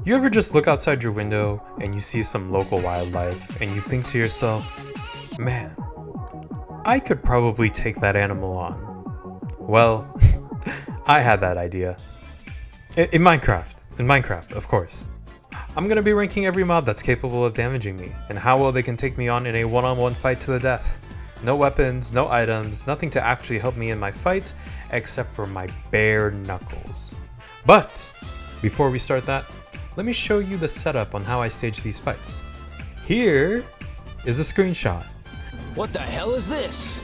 You ever just look outside your window and you see some local wildlife and you think to yourself, man, I could probably take that animal on. Well, I had that idea. In Minecraft, of course. I'm gonna be ranking every mob that's capable of damaging me, and how well they can take me on in a one-on-one fight to the death. No weapons, no items, nothing to actually help me in my fight, except for my bare knuckles. But, before we start that, let me show you the setup on how I stage these fights. Here is a screenshot. What the hell is this?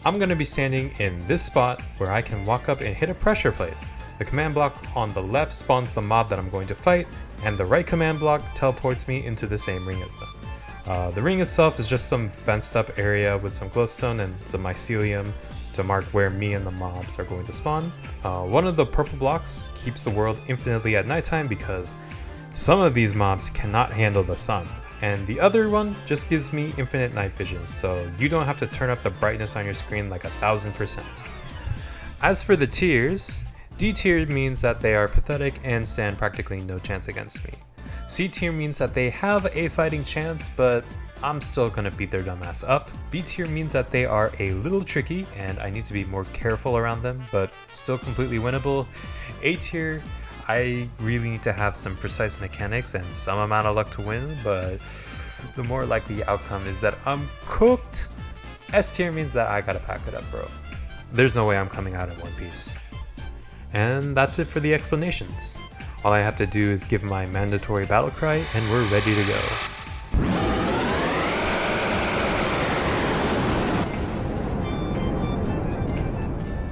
I'm going to be standing in this spot where I can walk up and hit a pressure plate. The command block on the left spawns the mob that I'm going to fight, and the right command block teleports me into the same ring as them. The ring itself is just some fenced up area with some glowstone and some mycelium to mark where me and the mobs are going to spawn. One of the purple blocks keeps the world infinitely at nighttime because some of these mobs cannot handle the sun. And the other one just gives me infinite night vision, so you don't have to turn up the brightness on your screen like 1000%. As for the tiers, D tier means that they are pathetic and stand practically no chance against me. C tier means that they have a fighting chance, but I'm still gonna beat their dumbass up. B tier means that they are a little tricky and I need to be more careful around them, but still completely winnable. A tier, I really need to have some precise mechanics and some amount of luck to win, but the more likely outcome is that I'm cooked. S tier means that I gotta pack it up, bro. There's no way I'm coming out in one piece. And that's it for the explanations. All I have to do is give my mandatory battle cry and we're ready to go.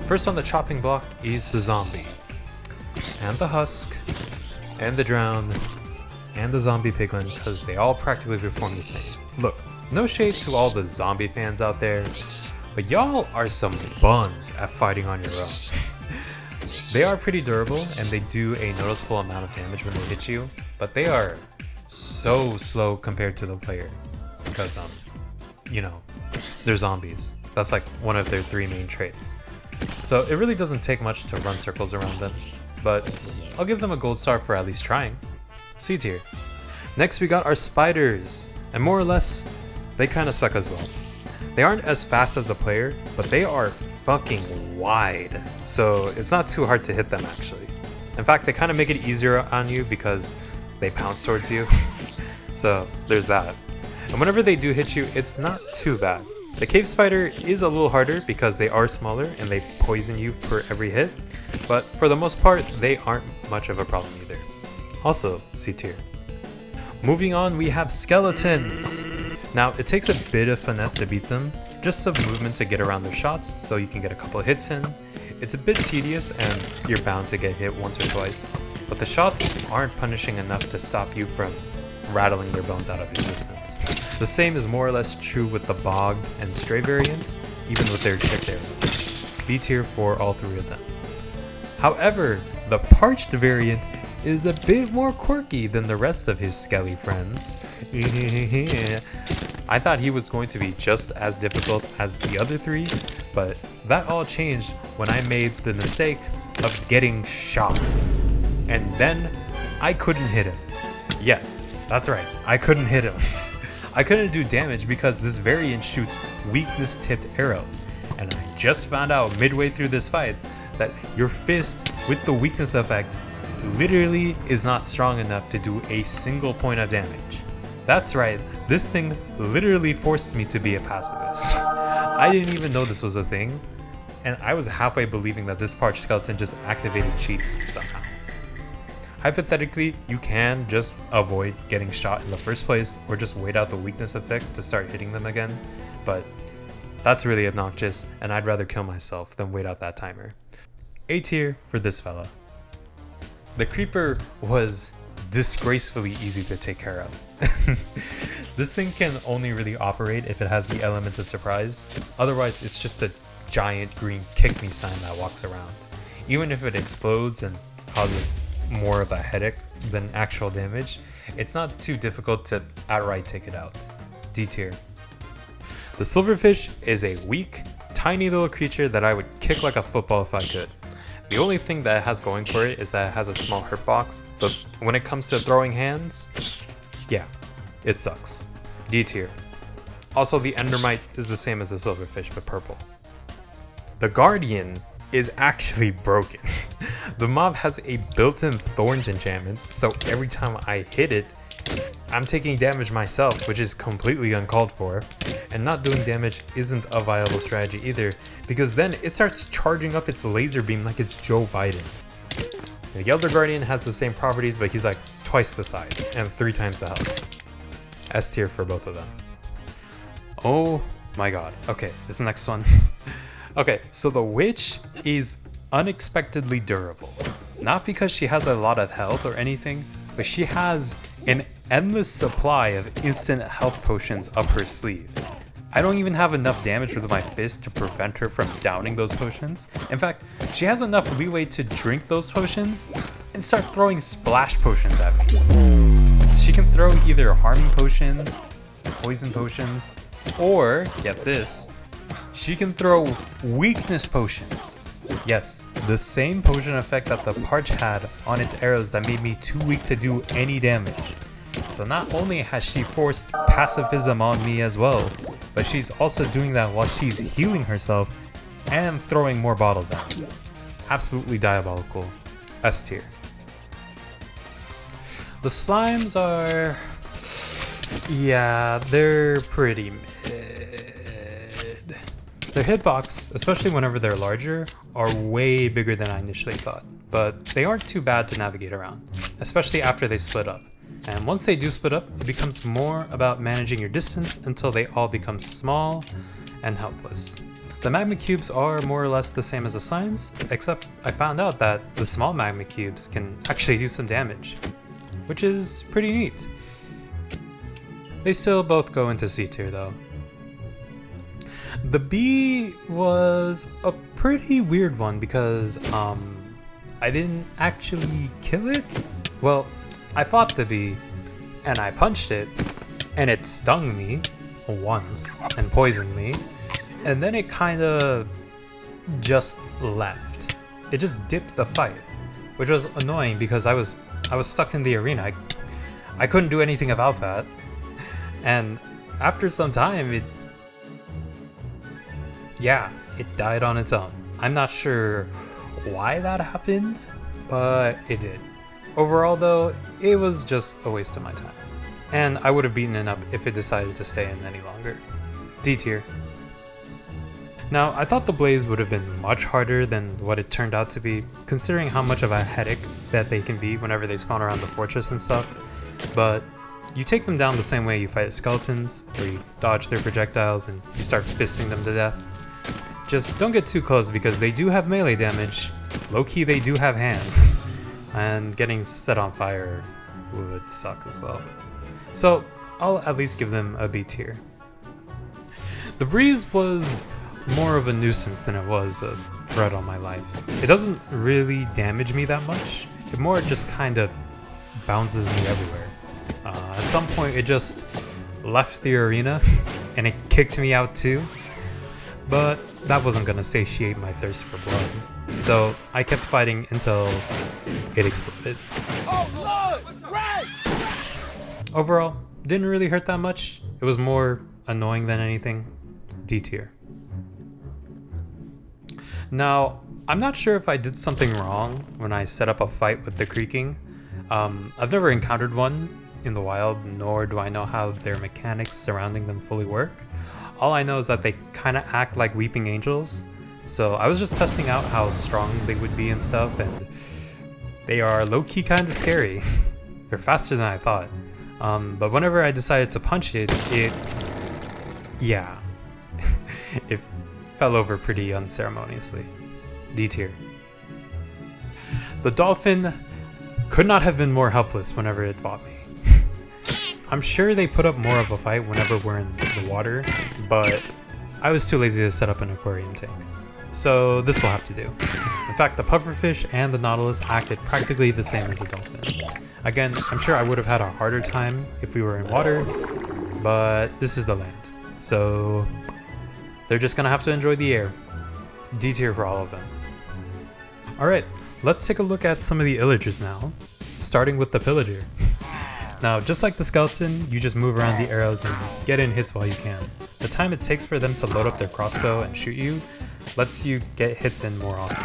First on the chopping block is the zombie. And the husk, and the drown, and the zombie piglin, because they all practically perform the same. Look, no shade to all the zombie fans out there, but y'all are some buns at fighting on your own. They are pretty durable, and they do a noticeable amount of damage when they hit you, but they are so slow compared to the player, because, you know, they're zombies. That's like one of their 3 main traits. So it really doesn't take much to run circles around them. But I'll give them a gold star for at least trying. C tier. Next we got our spiders, and more or less, they kinda suck as well. They aren't as fast as the player, but they are fucking wide, so it's not too hard to hit them actually. In fact, they kinda make it easier on you because they pounce towards you. So there's that. And whenever they do hit you, it's not too bad. The cave spider is a little harder because they are smaller and they poison you for every hit. But for the most part, they aren't much of a problem either. Also, C tier. Moving on, we have skeletons. Now, it takes a bit of finesse to beat them, just some movement to get around their shots so you can get a couple of hits in. It's a bit tedious and you're bound to get hit once or twice, but the shots aren't punishing enough to stop you from rattling their bones out of existence. The same is more or less true with the bog and stray variants, even with their chipped arrows. B tier for all 3 of them. However, the parched variant is a bit more quirky than the rest of his skelly friends. I thought he was going to be just as difficult as the other 3, but that all changed when I made the mistake of getting shot. And then I couldn't hit him. Yes, that's right, I couldn't hit him. I couldn't do damage because this variant shoots weakness-tipped arrows, and I just found out midway through this fight that your fist with the weakness effect literally is not strong enough to do a single point of damage. That's right, this thing literally forced me to be a pacifist. I didn't even know this was a thing, and I was halfway believing that this parched skeleton just activated cheats somehow. Hypothetically, you can just avoid getting shot in the first place or just wait out the weakness effect to start hitting them again, but that's really obnoxious and I'd rather kill myself than wait out that timer. A tier for this fella. The creeper was disgracefully easy to take care of. This thing can only really operate if it has the element of surprise, otherwise it's just a giant green kick me sign that walks around. Even if it explodes and causes more of a headache than actual damage, it's not too difficult to outright take it out. D tier. The silverfish is a weak, tiny little creature that I would kick like a football if I could. The only thing that it has going for it is that it has a small hurt box, but when it comes to throwing hands, yeah, it sucks. D tier. Also, the Endermite is the same as the Silverfish, but purple. The Guardian is actually broken. The mob has a built-in Thorns enchantment, so every time I hit it, I'm taking damage myself, which is completely uncalled for, and not doing damage isn't a viable strategy either, because then it starts charging up its laser beam like it's Joe Biden. The Elder Guardian has the same properties, but he's like twice the size and 3 times the health. S tier for both of them. Oh my god. Okay, this next one. Okay, so the Witch is unexpectedly durable. Not because she has a lot of health or anything, but she has an endless supply of instant health potions up her sleeve. I don't even have enough damage with my fist to prevent her from downing those potions. In fact, she has enough leeway to drink those potions and start throwing splash potions at me. She can throw either harming potions, poison potions, or, get this, she can throw weakness potions. Yes, the same potion effect that the Parch had on its arrows that made me too weak to do any damage. So not only has she forced pacifism on me as well, but she's also doing that while she's healing herself and throwing more bottles at me. Absolutely diabolical. S tier. The slimes are... yeah, they're pretty mid. Their hitbox, especially whenever they're larger, are way bigger than I initially thought, but they aren't too bad to navigate around, especially after they split up. And once they do split up, it becomes more about managing your distance until they all become small and helpless. The magma cubes are more or less the same as the slimes, except I found out that the small magma cubes can actually do some damage, which is pretty neat. They still both go into C tier though. The bee was a pretty weird one because I didn't actually kill it. Well, I fought the bee and I punched it and it stung me once and poisoned me, and then it kind of just left. It just dipped the fight, which was annoying because I was stuck in the arena. I couldn't do anything about that. And after some time, it died on its own. I'm not sure why that happened, but it did. Overall though, it was just a waste of my time. And I would have beaten it up if it decided to stay in any longer. D tier. Now, I thought the Blaze would have been much harder than what it turned out to be, considering how much of a headache that they can be whenever they spawn around the fortress and stuff. But you take them down the same way you fight skeletons, where you dodge their projectiles and you start fisting them to death. Just don't get too close because they do have melee damage. Low-key, they do have hands. And getting set on fire would suck as well. So I'll at least give them a B tier. The Breeze was more of a nuisance than it was a threat on my life. It doesn't really damage me that much. It more just kind of bounces me everywhere. At some point it just left the arena and it kicked me out too. But that wasn't gonna satiate my thirst for blood. So I kept fighting until it exploded. Oh, Lord! Right! Overall, didn't really hurt that much. It was more annoying than anything. D tier. Now, I'm not sure if I did something wrong when I set up a fight with the creaking. I've never encountered one in the wild, nor do I know how their mechanics surrounding them fully work. All I know is that they kind of act like weeping angels, so I was just testing out how strong they would be and stuff, and they are low-key kind of scary. They're faster than I thought. But whenever I decided to punch it, it fell over pretty unceremoniously. D tier. The dolphin could not have been more helpless whenever it fought me. I'm sure they put up more of a fight whenever we're in the water, but I was too lazy to set up an aquarium tank. So this will have to do. In fact, the pufferfish and the nautilus acted practically the same as the dolphin. Again, I'm sure I would have had a harder time if we were in water, but this is the land. So They're just gonna have to enjoy the air. D tier for all of them. Alright, let's take a look at some of the illagers now, starting with the pillager. Now, just like the skeleton, you just move around the arrows and get in hits while you can. The time it takes for them to load up their crossbow and shoot you lets you get hits in more often.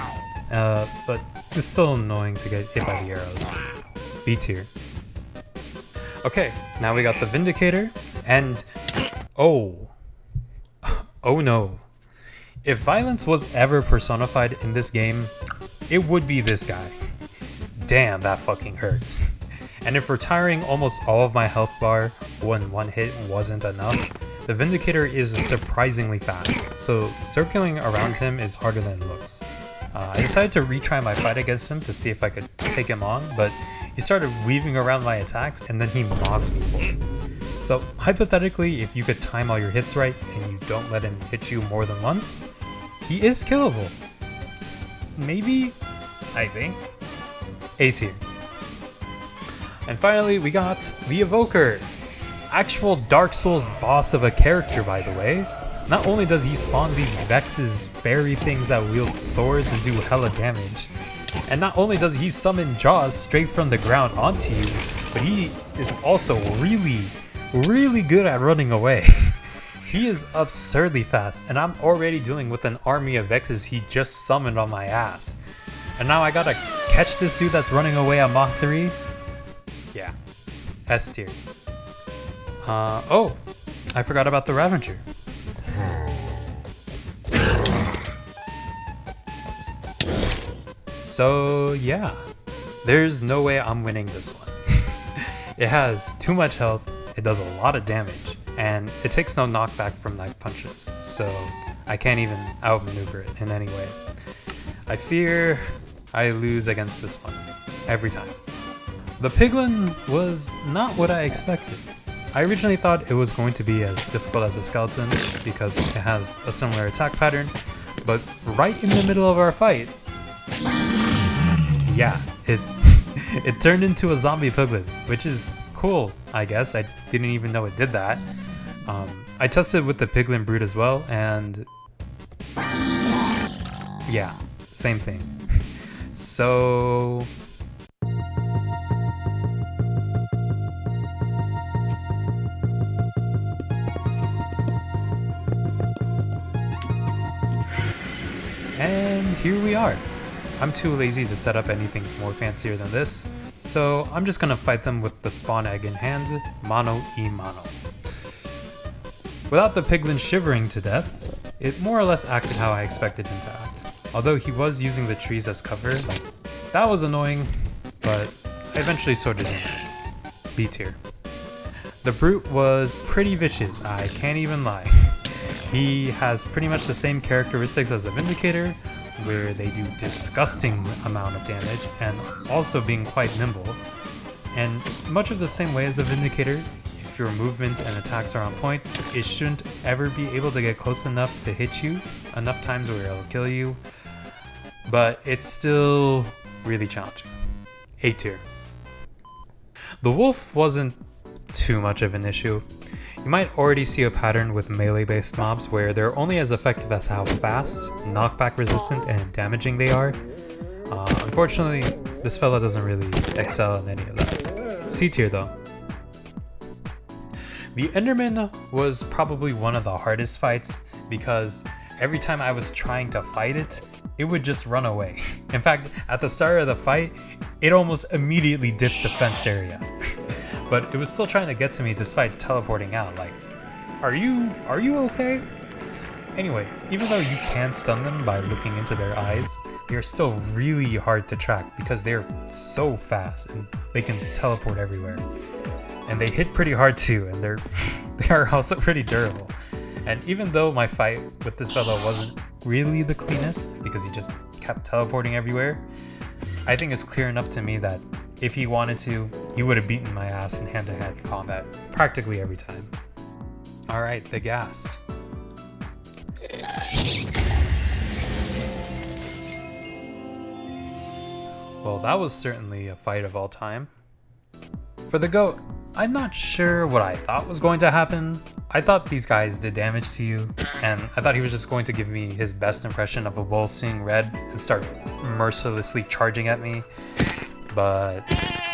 But it's still annoying to get hit by the arrows. B tier. Okay, now we got the Vindicator, and oh no. If violence was ever personified in this game, it would be this guy. Damn, that fucking hurts. And if retiring almost all of my health bar when one hit wasn't enough, the Vindicator is surprisingly fast, so circling around him is harder than it looks. I decided to retry my fight against him to see if I could take him on, but he started weaving around my attacks and then he mocked me for it. So hypothetically, if you could time all your hits right and you don't let him hit you more than once, he is killable. Maybe? I think. A tier. And finally, we got the Evoker. Actual Dark Souls boss of a character, by the way. Not only does he spawn these Vex's fairy things that wield swords and do hella damage, and not only does he summon Jaws straight from the ground onto you, but he is also really good at running away. He is absurdly fast, and I'm already dealing with an army of Vexes he just summoned on my ass. And now I gotta catch this dude that's running away at Mach 3? Yeah, S tier. Oh, I forgot about the Ravager. So yeah, there's no way I'm winning this one. It has too much health, it does a lot of damage, and it takes no knockback from knife punches, so I can't even outmaneuver it in any way. I fear I lose against this one, every time. The Piglin was not what I expected. I originally thought it was going to be as difficult as a skeleton because it has a similar attack pattern, but right in the middle of our fight, yeah, it turned into a zombie piglin, which is cool, I guess. I didn't even know it did that. I tested with the piglin brute as well, and yeah, same thing. So and here we are. I'm too lazy to set up anything more fancier than this, so I'm just gonna fight them with the spawn egg in hand, mano y mano. Without the piglin shivering to death, it more or less acted how I expected him to act. Although he was using the trees as cover, like, that was annoying, but I eventually sorted him out. B tier. The brute was pretty vicious, I can't even lie. He has pretty much the same characteristics as the Vindicator, where they do disgusting amount of damage, and also being quite nimble. And much of the same way as the Vindicator, if your movement and attacks are on point, it shouldn't ever be able to get close enough to hit you, enough times where it'll kill you, but it's still really challenging. A tier. The wolf wasn't too much of an issue. You might already see a pattern with melee-based mobs where they're only as effective as how fast, knockback resistant, and damaging they are. Unfortunately, this fella doesn't really excel in any of that. C tier though. The Enderman was probably one of the hardest fights because every time I was trying to fight it, it would just run away. In fact, at the start of the fight, it almost immediately dipped the fenced area. But it was still trying to get to me despite teleporting out, like, are you okay? Anyway, even though you can stun them by looking into their eyes, they are still really hard to track because they're so fast and they can teleport everywhere. And they hit pretty hard too, and they are also pretty durable. And even though my fight with this fellow wasn't really the cleanest because he just kept teleporting everywhere, I think it's clear enough to me that if he wanted to, he would have beaten my ass in hand-to-hand combat practically every time. Alright, the Ghast. Well, that was certainly a fight of all time. For the GOAT, I'm not sure what I thought was going to happen. I thought these guys did damage to you, and I thought he was just going to give me his best impression of a bull seeing red and start mercilessly charging at me, but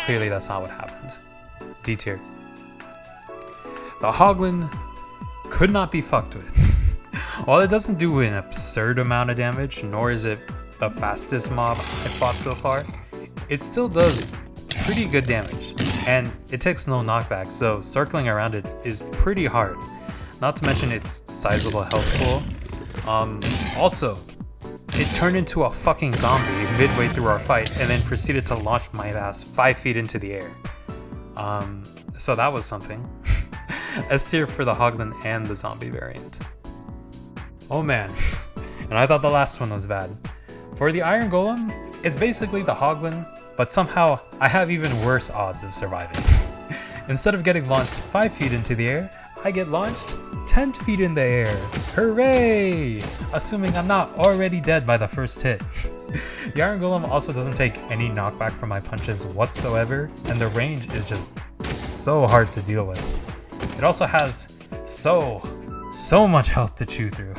clearly that's not what happened. D tier. The Hoglin could not be fucked with. While it doesn't do an absurd amount of damage, nor is it the fastest mob I've fought so far, it still does pretty good damage, and it takes no knockback, so circling around it is pretty hard. Not to mention its sizable health pool. Also, it turned into a fucking zombie midway through our fight and then proceeded to launch my ass 5 feet into the air. So that was something. S tier for the Hoglin and the zombie variant. Oh man, and I thought the last one was bad. For the Iron Golem, it's basically the Hoglin, but somehow I have even worse odds of surviving. Instead of getting launched 5 feet into the air, I get launched 10 feet in the air. Hooray! Assuming I'm not already dead by the first hit. The Iron Golem also doesn't take any knockback from my punches whatsoever, and the range is just so hard to deal with. It also has so much health to chew through,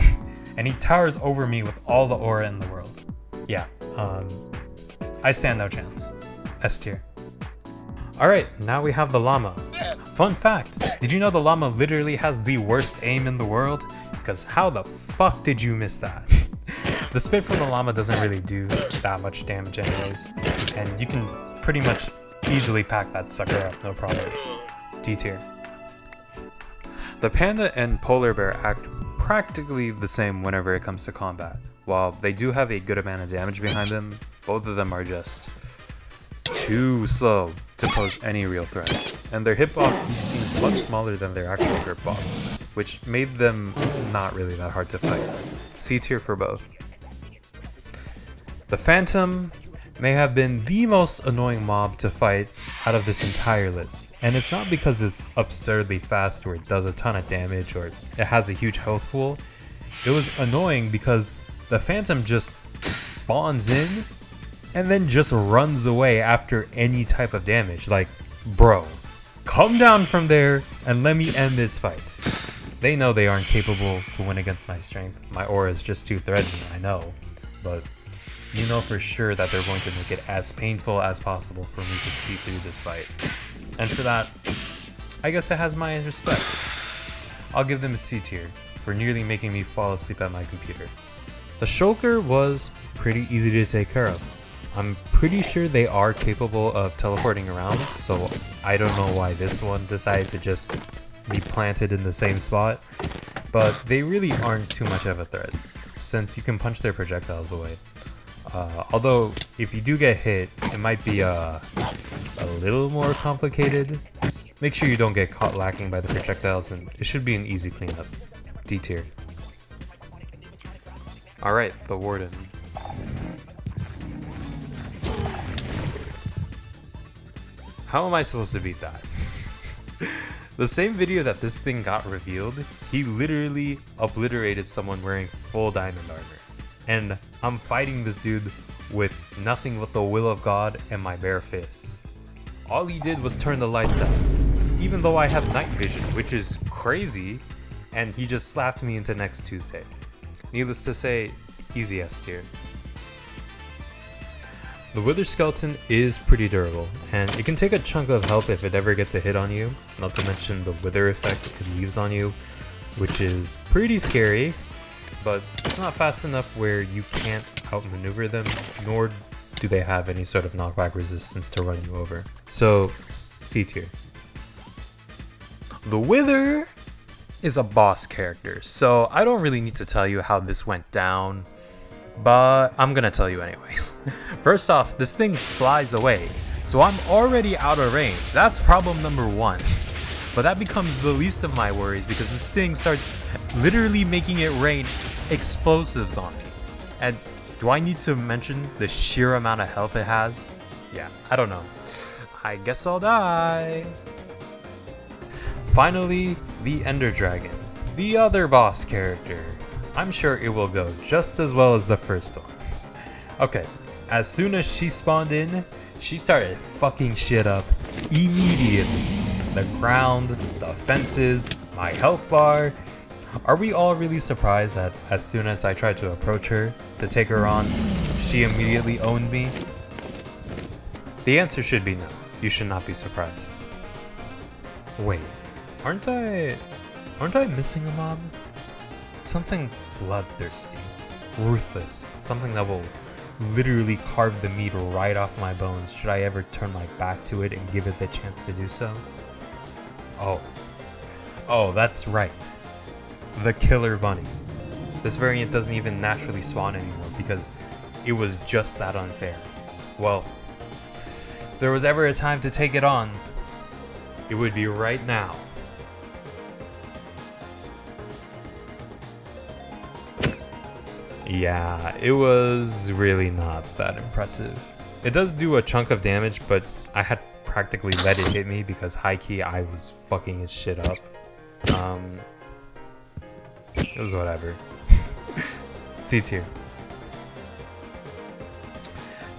and he towers over me with all the aura in the world. Yeah, I stand no chance. S tier. Alright, now we have the llama. Fun fact, did you know the llama literally has the worst aim in the world? Because how the fuck did you miss that? The spit from the llama doesn't really do that much damage anyways, and you can pretty much easily pack that sucker up, no problem. D tier. The panda and polar bear act practically the same whenever it comes to combat. While they do have a good amount of damage behind them, both of them are just too slow to pose any real threat. And their hitbox seems much smaller than their actual hitbox, which made them not really that hard to fight. C tier for both. The Phantom may have been the most annoying mob to fight out of this entire list. And it's not because it's absurdly fast or it does a ton of damage or it has a huge health pool. It was annoying because the Phantom just spawns in and then just runs away after any type of damage. Like, bro, come down from there and let me end this fight. They know they aren't capable to win against my strength. My aura is just too threatening, I know. But you know for sure that they're going to make it as painful as possible for me to see through this fight. And for that, I guess it has my respect. I'll give them a C tier for nearly making me fall asleep at my computer. The Shulker was pretty easy to take care of. I'm pretty sure they are capable of teleporting around, so I don't know why this one decided to just be planted in the same spot, but they really aren't too much of a threat, since you can punch their projectiles away. Although, if you do get hit, it might be a little more complicated. Just make sure you don't get caught lacking by the projectiles, and it should be an easy cleanup. D tier. Alright, the Warden. How am I supposed to beat that? The same video that this thing got revealed, he literally obliterated someone wearing full diamond armor. And I'm fighting this dude with nothing but the will of God and my bare fists. All he did was turn the lights down, even though I have night vision, which is crazy, and he just slapped me into next Tuesday. Needless to say, easy S tier. The Wither Skeleton is pretty durable, and it can take a chunk of health if it ever gets a hit on you, not to mention the wither effect it leaves on you, which is pretty scary, but it's not fast enough where you can't outmaneuver them, nor do they have any sort of knockback resistance to run you over. So, C tier. The Wither is a boss character, so I don't really need to tell you how this went down, but I'm gonna tell you anyways. First off, this thing flies away, so I'm already out of range. That's problem number one. But that becomes the least of my worries because this thing starts literally making it rain explosives on me. And do I need to mention the sheer amount of health it has? Yeah, I don't know. I guess I'll die. Finally, the Ender Dragon, the other boss character. I'm sure it will go just as well as the first one. Okay, as soon as she spawned in, she started fucking shit up immediately. the ground, the fences, my health bar. Are we all really surprised that as soon as I tried to approach her to take her on, she immediately owned me? The answer should be no. You should not be surprised. Wait, aren't I missing a mob? Something bloodthirsty, ruthless, something that will literally carve the meat right off my bones should I ever turn my back to it and give it the chance to do so. Oh, that's right. The Killer Bunny. This variant doesn't even naturally spawn anymore because it was just that unfair. Well, if there was ever a time to take it on, it would be right now. Yeah, it was really not that impressive. It does do a chunk of damage, but I had practically let it hit me because high-key I was fucking his shit up. It was whatever. C tier.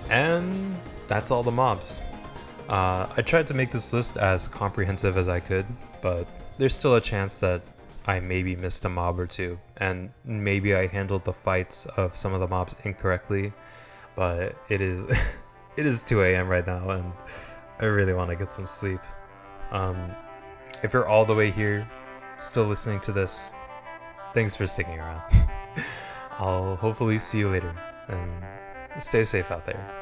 And that's all the mobs. I tried to make this list as comprehensive as I could, but there's still a chance that I maybe missed a mob or two, and maybe I handled the fights of some of the mobs incorrectly, but it is it is 2 a.m. right now, and I really want to get some sleep. If you're all the way here, still listening to this, thanks for sticking around. I'll hopefully see you later, and stay safe out there.